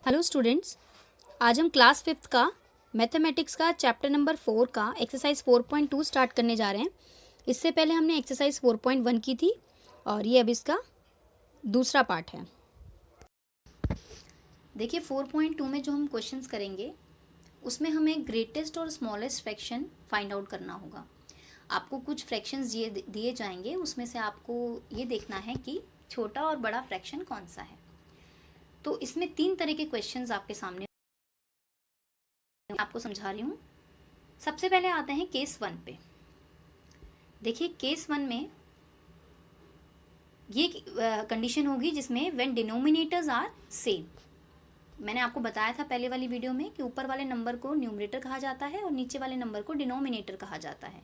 Hello students, आज हम class 5th का मैथमेटिक्स का चैप्टर नंबर 4 का एक्सरसाइज 4.2 स्टार्ट करने जा रहे हैं। इससे पहले हमने एक्सरसाइज 4.1 की थी और ये अब इसका दूसरा पार्ट है। देखिए 4.2 में जो हम क्वेश्चंस करेंगे उसमें हमें ग्रेटेस्ट और स्मॉलेस्ट फ्रैक्शन फाइंड आउट करना होगा। आपको कुछ फ्रैक्शंस दिए जाएंगे, उसमें से आपको ये देखना है कि छोटा और बड़ा फ्रैक्शन कौन सा है। तो इसमें 3 तरह के क्वेश्चंस आपके सामने आपको समझा रही हूँ। सबसे पहले आते हैं केस 1 पे। देखिए केस 1 में ये कंडीशन होगी जिसमें व्हेन डिनोमिनेटर्स आर सेम। मैंने आपको बताया था पहले वाली वीडियो में कि ऊपर वाले नंबर को न्यूमरेटर कहा जाता है और नीचे वाले नंबर को डिनोमिनेटर कहा जाता है।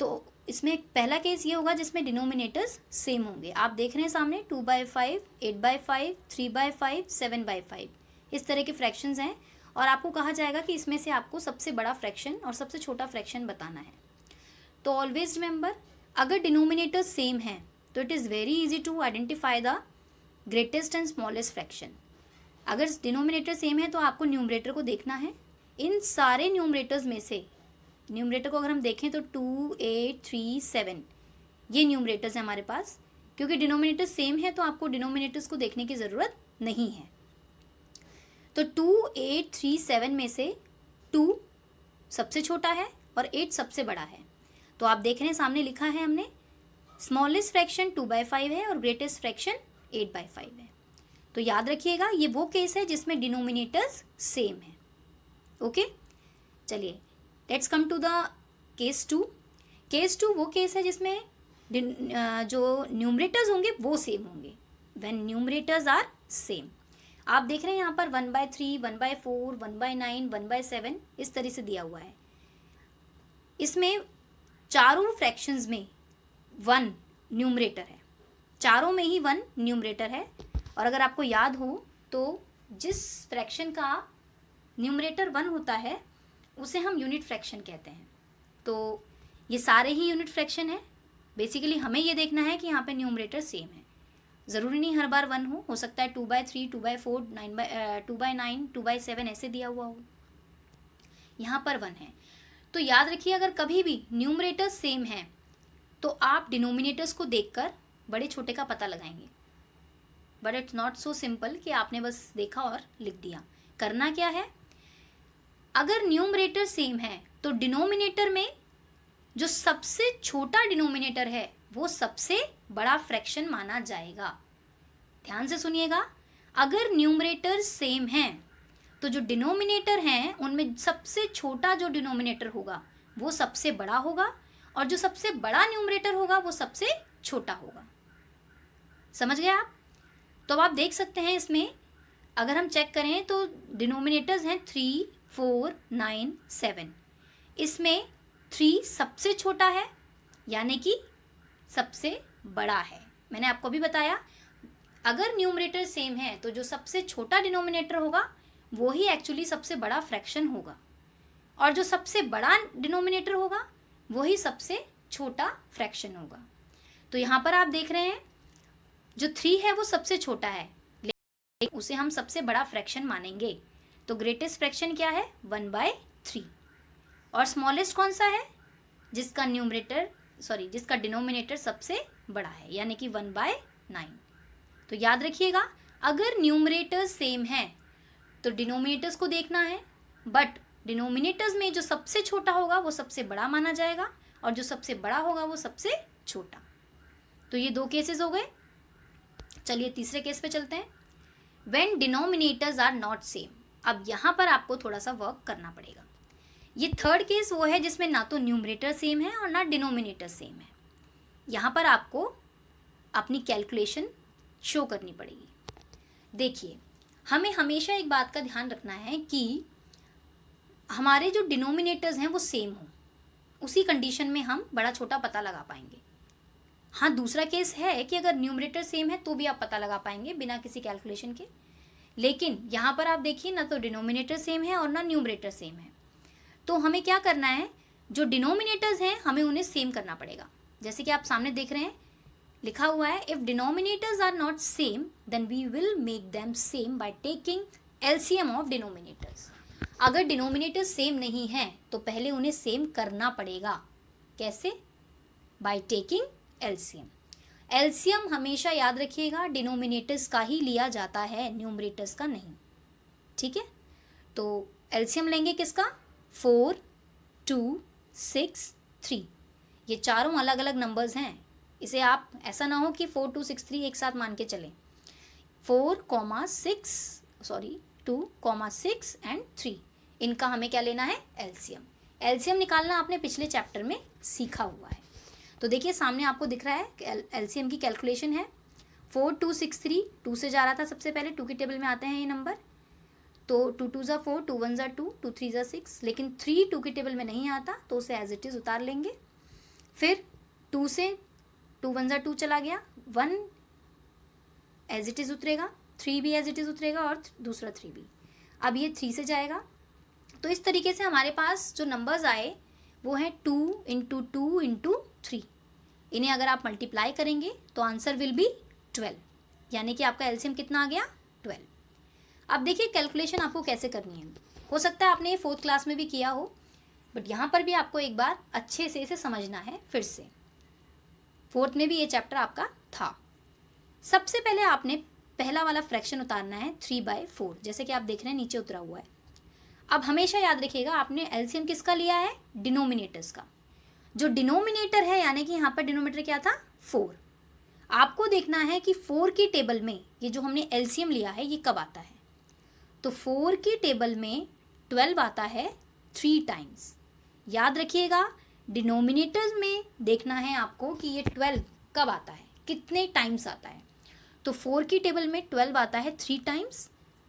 तो इसमें पहला केस ये होगा जिसमें डिनोमिनेटर्स सेम होंगे। आप देख रहे हैं सामने 2/5, 8/5, 3/5, 7/5 इस तरह के फ्रैक्शंस हैं और आपको कहा जाएगा कि इसमें से आपको सबसे बड़ा फ्रैक्शन और सबसे छोटा फ्रैक्शन बताना है। तो ऑलवेज रिमेंबर, अगर डिनोमिनेटर्स सेम हैं तो it is very easy to identify the greatest and smallest fraction. अगर डिनोमिनेटर सेम है तो आपको न्यूमरेटर को देखना है। इन सारे न्यूमरेटर्स में से न्यूमरेटर को अगर हम देखें तो 2, 8, 3, 7 ये न्यूमरेटर्स हैं हमारे पास। क्योंकि डिनोमिनेटर सेम है तो आपको डिनोमिनेटर्स को देखने की ज़रूरत नहीं है। तो 2, 8, 3, 7 में से 2 सबसे छोटा है और 8 सबसे बड़ा है। तो आप देख रहे हैं सामने लिखा है हमने स्मॉलेस्ट फ्रैक्शन 2/5 है और ग्रेटेस्ट फ्रैक्शन 8/5 है। तो याद रखिएगा ये वो केस है जिसमें डिनोमिनेटर्स सेम है। ओके, चलिए let's come to the case 2। Case 2 वो केस है जिसमें जो न्यूमरेटर्स होंगे वो सेम होंगे। When numerators are same. आप देख रहे हैं यहाँ पर 1/3, 1/4, 1/9, 1/7 इस तरह से दिया हुआ है। इसमें चारों फ्रैक्शंस में 1 न्यूमरेटर है, चारों में ही 1 न्यूमरेटर है। और अगर आपको याद हो तो जिस फ्रैक्शन का न्यूमरेटर 1 होता है उसे हम यूनिट फ्रैक्शन कहते हैं। तो ये सारे ही यूनिट फ्रैक्शन है। बेसिकली हमें ये देखना है कि यहाँ पे न्यूमरेटर सेम है। ज़रूरी नहीं हर बार 1 हो सकता है 2/3, 2/4, 2/9, 2/7 ऐसे दिया हुआ हो। यहाँ पर 1 है। तो याद रखिए अगर कभी भी न्यूमरेटर्स सेम है तो आप डिनोमिनेटर्स को देखकर बड़े छोटे का पता लगाएंगे। But it's not so simple कि आपने बस देखा और लिख दिया। करना क्या है, अगर न्यूमरेटर सेम है तो डिनोमिनेटर में जो सबसे छोटा डिनोमिनेटर है वो सबसे बड़ा फ्रैक्शन माना जाएगा। ध्यान से सुनिएगा, अगर न्यूमरेटर सेम है तो जो डिनोमिनेटर हैं उनमें सबसे छोटा जो डिनोमिनेटर होगा वो सबसे बड़ा होगा और जो सबसे बड़ा न्यूमरेटर होगा वो सबसे छोटा होगा। समझ गए आप? तो अब आप देख सकते हैं इसमें अगर हम चेक करें तो डिनोमिनेटर्स हैं 3, 4, 9, 7। इसमें 3 सबसे छोटा है यानी कि सबसे बड़ा है। मैंने आपको भी बताया अगर न्यूमरेटर सेम है तो जो सबसे छोटा डिनोमिनेटर होगा वो ही एक्चुअली सबसे बड़ा फ्रैक्शन होगा और जो सबसे बड़ा डिनोमिनेटर होगा वो ही सबसे छोटा फ्रैक्शन होगा। तो यहाँ पर आप देख रहे हैं जो 3 है वो सबसे छोटा है लेकिन उसे हम सबसे बड़ा फ्रैक्शन मानेंगे। तो ग्रेटेस्ट फ्रैक्शन क्या है 1/3 और स्मॉलेस्ट कौन सा है जिसका डिनोमिनेटर सबसे बड़ा है यानी कि 1/9। तो याद रखिएगा अगर न्यूमरेटर्स सेम है तो डिनोमिनेटर्स को देखना है, बट डिनोमिनेटर्स में जो सबसे छोटा होगा वो सबसे बड़ा माना जाएगा और जो सबसे बड़ा होगा वो सबसे छोटा। तो ये 2 केसेस हो गए। चलिए तीसरे केस पे चलते हैं। When denominators are not same. अब यहाँ पर आपको थोड़ा सा वर्क करना पड़ेगा। ये थर्ड केस वो है जिसमें ना तो न्यूमरेटर सेम है और ना डिनोमिनेटर सेम है। यहाँ पर आपको अपनी कैलकुलेशन शो करनी पड़ेगी। देखिए हमें हमेशा एक बात का ध्यान रखना है कि हमारे जो डिनोमिनेटर्स हैं वो सेम हो, उसी कंडीशन में हम बड़ा छोटा पता लगा पाएंगे। हाँ दूसरा केस है कि अगर न्यूमरेटर सेम है तो भी आप पता लगा पाएंगे बिना किसी कैलकुलेशन के। लेकिन यहाँ पर आप देखिए ना तो डिनोमिनेटर सेम है और ना न्यूमरेटर सेम है। तो हमें क्या करना है, जो डिनोमिनेटर्स हैं हमें उन्हें सेम करना पड़ेगा। जैसे कि आप सामने देख रहे हैं लिखा हुआ है if denominators are not same then we will make them same by taking LCM of denominators. अगर डिनोमिनेटर्स सेम नहीं है तो पहले उन्हें सेम करना पड़ेगा। कैसे? Bye taking LCM. एलसीएम हमेशा याद रखिएगा डिनोमिनेटर्स का ही लिया जाता है, न्यूमरेटर्स का नहीं। ठीक है, तो एलसीएम लेंगे किसका? 4, 2, 6, 3। ये चारों अलग अलग नंबर्स हैं। इसे आप ऐसा ना हो कि 4, 2, 6, 3 एक साथ मान के चलें। 4, 2, 6 एंड 3, इनका हमें क्या लेना है? एलसीएम। एलसीएम निकालना आपने पिछले चैप्टर में सीखा हुआ है। तो देखिए सामने आपको दिख रहा है एलसीएम की कैलकुलेशन है। 4, 2, 6, 3, 2 से जा रहा था सबसे पहले, 2 की टेबल में आते हैं ये नंबर। तो 2 2 ज़ा 4, 2 1 ज़ा 2, 2 3 ज़ा 6, लेकिन 3 2 की टेबल में नहीं आता तो उसे एज इट इज़ उतार लेंगे। फिर 2 से 2 1 ज़ा 2 चला गया, 1 एज इट इज़ उतरेगा, 3 भी एज इट इज़ उतरेगा और दूसरा 3 भी। अब ये 3 से जाएगा। तो इस तरीके से हमारे पास जो नंबर्स आए वो हैं 2 इंटू 2 इंटू 3। इन्हें अगर आप मल्टीप्लाई करेंगे तो आंसर विल बी 12, यानी कि आपका एलसीएम कितना आ गया? 12। अब देखिए कैलकुलेशन आपको कैसे करनी है। हो सकता है आपने ये 4th क्लास में भी किया हो, बट यहाँ पर भी आपको एक बार अच्छे से इसे समझना है फिर से। 4th में भी ये चैप्टर आपका था। सबसे पहले आपने पहला वाला फ्रैक्शन उतारना है 3/4, जैसे कि आप देख रहे हैं नीचे उतरा हुआ है। अब हमेशा याद रखिएगा आपने एलसीएम किसका लिया है? डिनोमिनेटर्स का। जो डिनोमिनेटर है यानी कि यहाँ पर डिनोमिनेटर क्या था? 4। आपको देखना है कि 4 की टेबल में ये जो हमने एलसीएम लिया है ये कब आता है। तो 4 की टेबल में 12 आता है 3 टाइम्स। याद रखिएगा डिनोमिनेटर्स में देखना है आपको कि ये 12 कब आता है, कितने टाइम्स आता है। तो 4 की टेबल में 12 आता है 3 टाइम्स,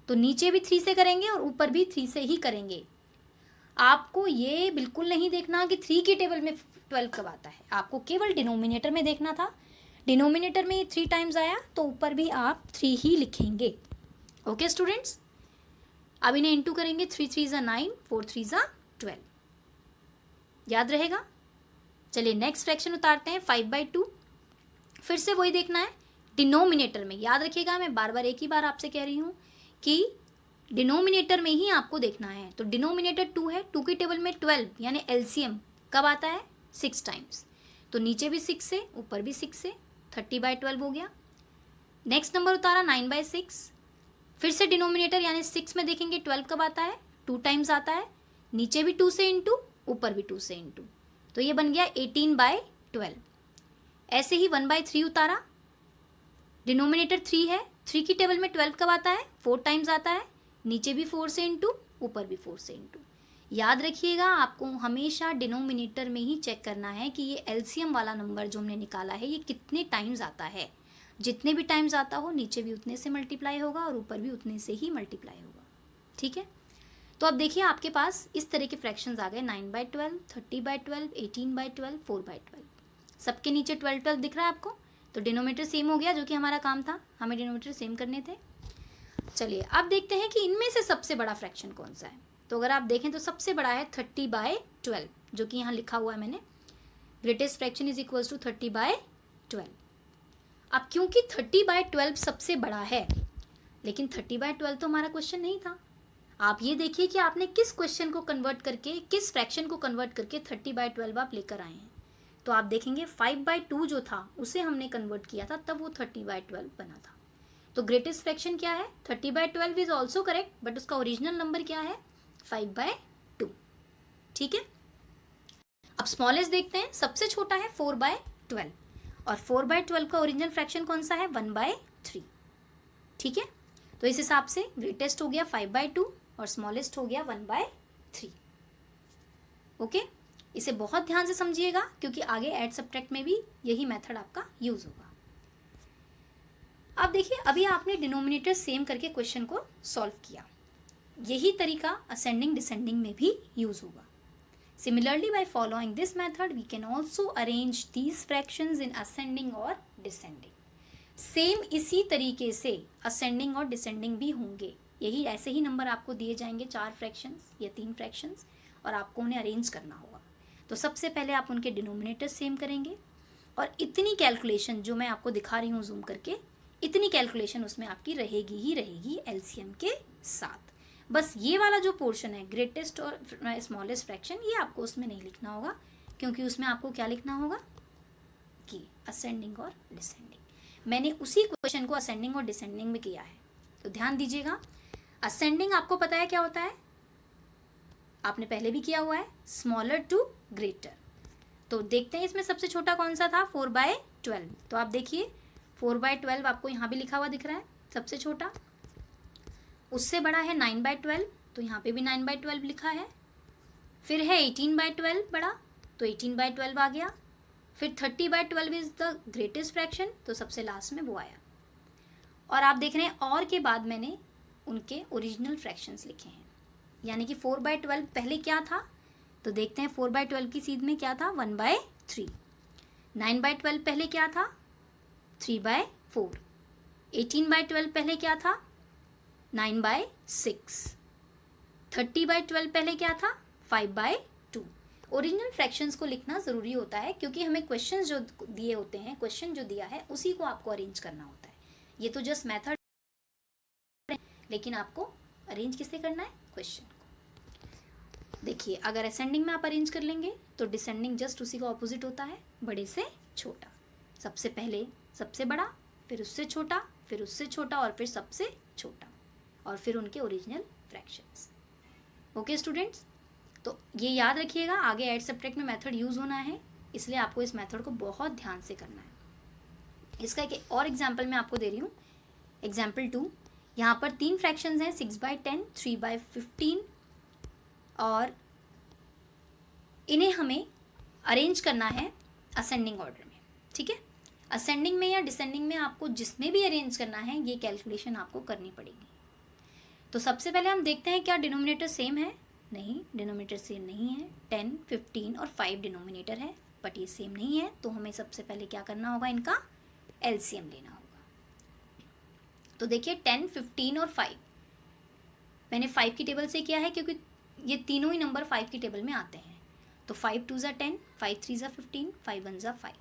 तो नीचे भी 3 से करेंगे और ऊपर भी 3 से ही करेंगे। आपको ये बिल्कुल नहीं देखना कि 3 की टेबल में 12 कब आता है, आपको केवल डिनोमिनेटर में देखना था। डिनोमिनेटर में 3 टाइम्स आया तो ऊपर भी आप 3 ही लिखेंगे। ओके स्टूडेंट्स, अब इन्हें इंटू करेंगे। 3 3 ज़ा 9, 4 3 ज़ा 12। याद रहेगा। चलिए नेक्स्ट फ्रैक्शन उतारते हैं 5/2। फिर से वही देखना है डिनोमिनेटर में। याद रखिएगा मैं बार बार एक ही बार आपसे कह रही हूँ कि डिनोमिनेटर में ही आपको देखना है। तो डिनोमिनेटर 2 है, 2 की टेबल में 12 यानी एलसीएम कब आता है? 6 टाइम्स। तो नीचे भी 6 से ऊपर भी 6 से 30/12 हो गया। नेक्स्ट नंबर उतारा 9/6। फिर से डिनोमिनेटर यानी 6 में देखेंगे 12 कब आता है? 2 टाइम्स आता है। नीचे भी 2 से इंटू, ऊपर भी 2 से इंटू, तो ये बन गया 18/12। ऐसे ही 1/3 उतारा। डिनोमिनेटर 3 है, 3 की टेबल में 12 कब आता है? 4 टाइम्स आता है। नीचे भी 4 से इंटू, ऊपर भी 4 से इंटू। याद रखिएगा आपको हमेशा डिनोमिनेटर में ही चेक करना है कि ये एलसीएम वाला नंबर जो हमने निकाला है ये कितने टाइम्स आता है। जितने भी टाइम्स आता हो नीचे भी उतने से मल्टीप्लाई होगा और ऊपर भी उतने से ही मल्टीप्लाई होगा। ठीक है, तो अब देखिए आपके पास इस तरह के फ्रैक्शंस आ गए 9/12, 30/12, 18/12, 4/12। सबके नीचे 12 12 दिख रहा है आपको। तो डिनोमिनेटर सेम हो गया, जो कि हमारा काम था, हमें डिनोमिनेटर सेम करने थे। चलिए अब देखते हैं कि इनमें से सबसे बड़ा फ्रैक्शन कौन सा है। तो अगर आप देखें तो सबसे बड़ा है 30/12, जो कि यहाँ लिखा हुआ है मैंने, greatest fraction is equals to 30/12। अब क्योंकि 30/12 सबसे बड़ा है, लेकिन 30/12 तो हमारा क्वेश्चन नहीं था। आप ये देखिए कि आपने किस क्वेश्चन को कन्वर्ट करके, किस फ्रैक्शन को कन्वर्ट करके 30/12 आप लेकर आए हैं। तो आप देखेंगे 5/2 जो था उसे हमने कन्वर्ट किया था, तब वो 30/12 बना था। तो ग्रेटेस्ट फ्रैक्शन क्या है? 30/12 इज ऑल्सो करेक्ट, बट उसका ओरिजिनल नंबर क्या है? 5/2। ठीक है, अब स्मॉलेस्ट देखते हैं। सबसे छोटा है 4/12 और 4/12 का ओरिजिनल फ्रैक्शन कौन सा है? 1/3। ठीक है, तो इस हिसाब से ग्रेटेस्ट हो गया 5/2 और स्मॉलेस्ट हो गया 1/3। ओके, इसे बहुत ध्यान से समझिएगा क्योंकि आगे ऐड सब्ट्रैक्ट में भी यही मेथड आपका यूज होगा। अब देखिए अभी आपने डिनोमिनेटर सेम करके क्वेश्चन को सॉल्व किया। यही तरीका असेंडिंग डिसेंडिंग में भी यूज होगा। Similarly by following this method we can also arrange these fractions in ascending और डिसेंडिंग। सेम इसी तरीके से असेंडिंग और डिसेंडिंग भी होंगे। यही ऐसे ही नंबर आपको दिए जाएंगे 4 फ्रैक्शंस या 3 फ्रैक्शंस और आपको उन्हें अरेंज करना होगा। तो सबसे पहले आप उनके डिनोमिनेटर सेम करेंगे और इतनी कैलकुलेशन जो मैं आपको दिखा रही हूँ जूम करके, इतनी कैलकुलेशन उसमें आपकी रहेगी ही रहेगी एलसीएम के साथ। बस ये वाला जो पोर्शन है ग्रेटेस्ट और स्मॉलेस्ट फ्रैक्शन, ये आपको उसमें नहीं लिखना होगा, क्योंकि उसमें आपको क्या लिखना होगा कि असेंडिंग और डिसेंडिंग। मैंने उसी क्वेश्चन को असेंडिंग और डिसेंडिंग में किया है, तो ध्यान दीजिएगा। असेंडिंग आपको पता है क्या होता है, आपने पहले भी किया हुआ है, स्मॉलर टू ग्रेटर। तो देखते हैं इसमें सबसे छोटा कौन सा था, 4/12। तो आप देखिए 4/12 आपको यहाँ भी लिखा हुआ दिख रहा है सबसे छोटा। उससे बड़ा है 9/12, तो यहाँ पे भी 9/12 लिखा है। फिर है 18/12 बड़ा, तो 18/12 आ गया। फिर 30/12 इज द ग्रेटेस्ट फ्रैक्शन, तो सबसे लास्ट में वो आया। और आप देख रहे हैं और के बाद मैंने उनके ओरिजिनल फ्रैक्शंस लिखे हैं, यानी कि 4/12 पहले क्या था, तो देखते हैं 4/12 की सीध में क्या था, 1/3। 9/12 पहले क्या था, 3/4। 18/12 पहले क्या था, 9/6। 30/12 पहले क्या था, 5/2। ओरिजिनल फ्रैक्शंस को लिखना ज़रूरी होता है, क्योंकि हमें क्वेश्चन जो दिए होते हैं, क्वेश्चन जो दिया है उसी को आपको अरेंज करना होता है। ये तो जस्ट मेथड, लेकिन आपको अरेंज किससे करना है, क्वेश्चन को। देखिए अगर असेंडिंग में आप अरेंज कर लेंगे तो डिसेंडिंग जस्ट उसी का ऑपोजिट होता है, बड़े से छोटा। सबसे पहले सबसे बड़ा, फिर उससे छोटा, फिर उससे छोटा, और फिर सबसे छोटा, और फिर उनके ओरिजिनल फ्रैक्शंस। ओके स्टूडेंट्स, तो ये याद रखिएगा, आगे ऐड सब्ट्रैक्ट में मेथड यूज़ होना है, इसलिए आपको इस मेथड को बहुत ध्यान से करना है। इसका एक और एग्जाम्पल मैं आपको दे रही हूँ, एग्जाम्पल 2। यहाँ पर 3 फ्रैक्शंस हैं, 6/10, 3/15, और इन्हें हमें अरेंज करना है असेंडिंग ऑर्डर में। ठीक है, असेंडिंग में या डिसेंडिंग में आपको जिसमें भी अरेंज करना है ये कैलकुलेशन आपको करनी पड़ेगी। तो सबसे पहले हम देखते हैं क्या डिनोमिनेटर सेम है। नहीं, डिनोमिनेटर सेम नहीं है। 10, 15 और 5 डिनोमिनेटर है, बट ये सेम नहीं है, तो हमें सबसे पहले क्या करना होगा, इनका एलसीएम लेना होगा। तो देखिए 10, 15 और 5 मैंने 5 की टेबल से किया है, क्योंकि ये तीनों ही नंबर 5 की टेबल में आते हैं। तो 5 2 ज़ा 10, 5 3 ज़ा 15, 5 1 ज़ा 5।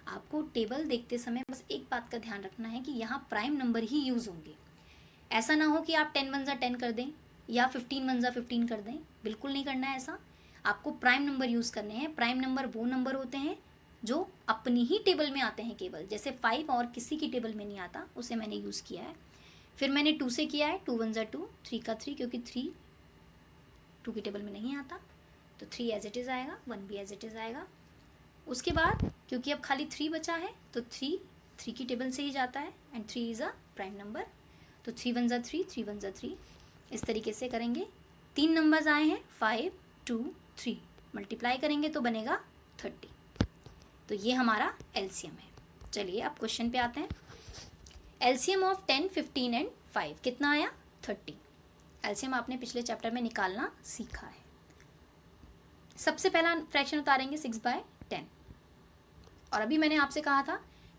आपको टेबल देखते समय बस एक बात का ध्यान रखना है कि यहाँ प्राइम नंबर ही यूज़ होंगे। ऐसा ना हो कि आप 10 1 ज़ा 10 कर दें या 15 1 ज़ा 15 कर दें, बिल्कुल नहीं करना है ऐसा। आपको प्राइम नंबर यूज़ करने हैं। प्राइम नंबर वो नंबर होते हैं जो अपनी ही टेबल में आते हैं केवल, जैसे 5 और किसी की टेबल में नहीं आता, उसे मैंने यूज़ किया है। फिर मैंने 2 से किया है, 2 1 ज़ा 2, 3 का 3, क्योंकि 3 2 की टेबल में नहीं आता, तो 3 एज इट इज़ आएगा, 1 भी एज इट इज़ आएगा। उसके बाद क्योंकि अब खाली 3 बचा है, तो 3 की टेबल से ही जाता है, and 3 is a prime number, तो 3 1 ज़ा 3, 3 1 ज़ा 3, इस तरीके से करेंगे। 3 नंबर्स आए हैं, 5 2 3, मल्टीप्लाई करेंगे तो बनेगा 30। तो ये हमारा एलसीएम है। चलिए अब क्वेश्चन पे आते हैं। एलसीएम ऑफ 10, 15 एंड 5 कितना आया, 30। एलसीएम आपने पिछले चैप्टर में निकालना सीखा है। सबसे पहला फ्रैक्शन उतारेंगे 6/10, और अभी मैंने आपसे कहा था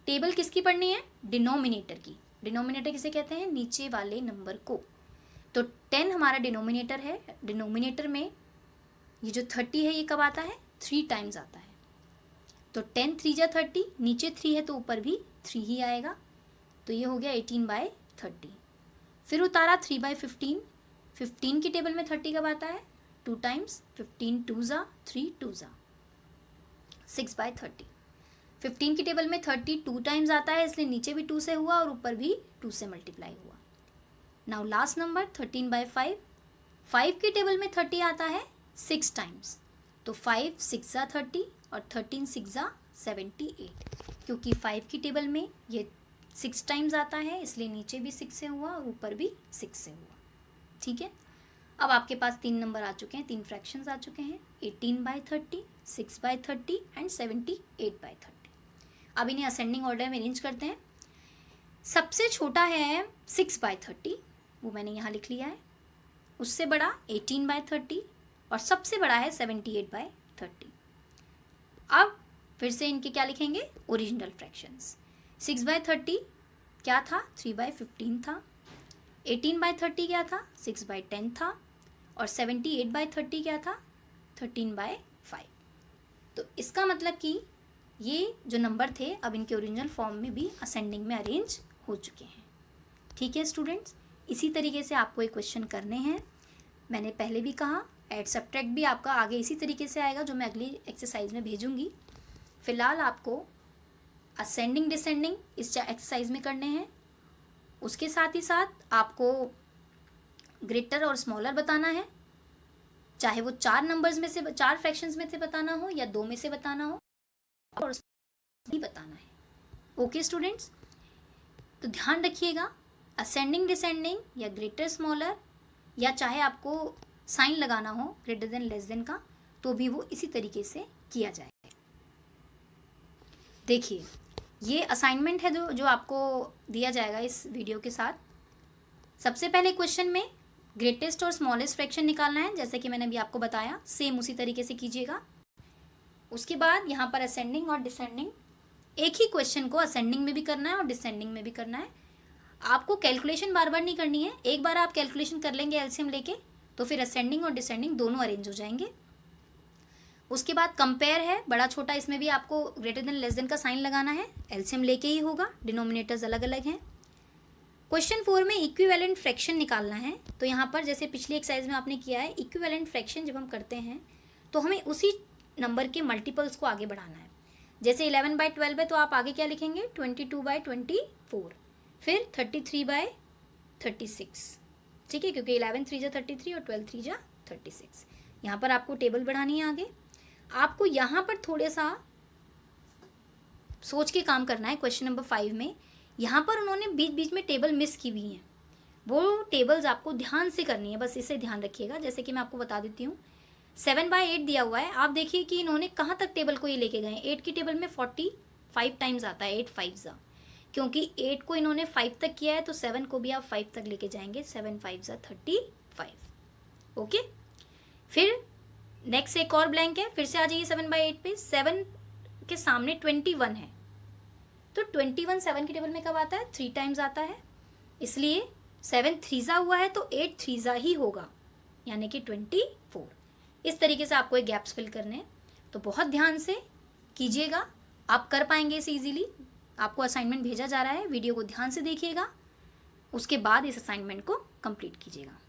टेबल किसकी पढ़नी है, डिनोमिनेटर की। डिनोमिनेटर किसे कहते हैं, नीचे वाले नंबर को। तो 10 हमारा डिनोमिनेटर है, डिनोमिनेटर में ये जो 30 है ये कब आता है, 3 टाइम्स आता है। तो 10 3 जा 30, नीचे 3 है तो ऊपर भी 3 ही आएगा, तो ये हो गया 18/30। फिर उतारा 3/15, 15 की टेबल में 30 कब आता है, 2 टाइम्स, 15 2 ज़ा 3 2 ज़ा 6/30। 15 की टेबल में 30 2 टाइम्स आता है, इसलिए नीचे भी 2 से हुआ और ऊपर भी 2 से मल्टीप्लाई हुआ। नाउ लास्ट नंबर 13/5, 5 की टेबल में 30 आता है 6 टाइम्स, तो 5 6 ज़ा 30 और 13 6 ज़ा 78। क्योंकि 5 की टेबल में ये 6 टाइम्स आता है, इसलिए नीचे भी 6 से हुआ और ऊपर भी 6 से हुआ। ठीक है, अब आपके पास 3 नंबर आ चुके हैं, 3 फ्रैक्शंस आ चुके हैं, 18/30, 6/30 एंड 78/30। अब इन्हें असेंडिंग ऑर्डर में अरेंज करते हैं। सबसे छोटा है 6/30, वो मैंने यहाँ लिख लिया है। उससे बड़ा 18/30 और सबसे बड़ा है 78/30। अब फिर से इनके क्या लिखेंगे, ओरिजिनल फ्रैक्शंस। 6/30 क्या था, 3/15 था। 18/30 क्या था, 6/10 था। और 78/30 क्या था, 13/5। तो इसका मतलब कि ये जो नंबर थे अब इनके ओरिजिनल फॉर्म में भी असेंडिंग में अरेंज हो चुके हैं। ठीक है स्टूडेंट्स, इसी तरीके से आपको एक क्वेश्चन करने हैं। मैंने पहले भी कहा ऐड सब्ट्रैक्ट भी आपका आगे इसी तरीके से आएगा जो मैं अगली एक्सरसाइज में भेजूंगी। फिलहाल आपको असेंडिंग डिसेंडिंग इस एक्सरसाइज में करने हैं। उसके साथ ही साथ आपको ग्रेटर और स्मॉलर बताना है, चाहे वो 4 नंबर्स में से 4 फ्रैक्शंस में से बताना हो या 2 में से बताना हो, और भी बताना है। ओके स्टूडेंट्स, तो ध्यान रखिएगा असेंडिंग डिसेंडिंग या ग्रेटर स्मॉलर, या चाहे आपको साइन लगाना हो ग्रेटर देन लेस देन का, तो भी वो इसी तरीके से किया जाएगा। देखिए ये असाइनमेंट है जो आपको दिया जाएगा इस वीडियो के साथ। सबसे पहले क्वेश्चन में ग्रेटेस्ट और स्मॉलेस्ट फ्रैक्शन निकालना है, जैसे कि मैंने अभी आपको बताया, सेम उसी तरीके से कीजिएगा। उसके बाद यहाँ पर असेंडिंग और डिसेंडिंग, एक ही क्वेश्चन को असेंडिंग में भी करना है और डिसेंडिंग में भी करना है। आपको कैलकुलेशन बार बार नहीं करनी है, एक बार आप कैलकुलेशन कर लेंगे एलसीएम लेके तो फिर असेंडिंग और डिसेंडिंग दोनों अरेंज हो जाएंगे। उसके बाद कंपेयर है, बड़ा छोटा, इसमें भी आपको ग्रेटर देन लेस देन का साइन लगाना है, एलसीएम लेके ही होगा, डिनोमिनेटर्स अलग अलग हैं। क्वेश्चन 4 में इक्विवेलेंट फ्रैक्शन निकालना है। तो यहाँ पर जैसे पिछली एक्सरसाइज में आपने किया है, इक्विवेलेंट फ्रैक्शन जब हम करते हैं तो हमें उसी नंबर के मल्टीपल्स को आगे बढ़ाना है। जैसे 11/12 है तो आप आगे क्या लिखेंगे, 22/24, फिर 33/36। ठीक है, क्योंकि 11 3 जा 33 और 12 3 जा 36। यहाँ पर आपको टेबल बढ़ानी है आगे। आपको यहाँ पर थोड़ा सा सोच के काम करना है। क्वेश्चन नंबर 5 में यहाँ पर उन्होंने बीच बीच में टेबल मिस की हुई हैं, वो टेबल्स आपको ध्यान से करनी है, बस इसे ध्यान रखिएगा। जैसे कि मैं आपको बता देती हूँ, 7/8 दिया हुआ है, आप देखिए कि इन्होंने कहाँ तक टेबल को ये लेके गए। 8 की टेबल में 45 टाइम्स आता है, 8 5 जा, क्योंकि 8 को इन्होंने 5 तक किया है तो 7 को भी आप 5 तक लेके जाएंगे, 7 5 जा 35। ओके, फिर नेक्स्ट एक और ब्लैंक है, फिर से आ जाइए 7/8 पे। 7 के सामने 21 है, तो 21 7 की टेबल में कब आता है, 3 टाइम्स आता है, इसलिए 7 3 जा हुआ है तो 8 3 जा ही होगा, यानी कि 24। इस तरीके से आपको एक गैप्स फिल करने हैं, तो बहुत ध्यान से कीजिएगा, आप कर पाएंगे इसे इजीली। आपको असाइनमेंट भेजा जा रहा है, वीडियो को ध्यान से देखिएगा, उसके बाद इस असाइनमेंट को कंप्लीट कीजिएगा।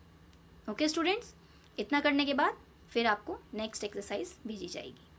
ओके स्टूडेंट्स, इतना करने के बाद फिर आपको नेक्स्ट एक्सरसाइज भेजी जाएगी।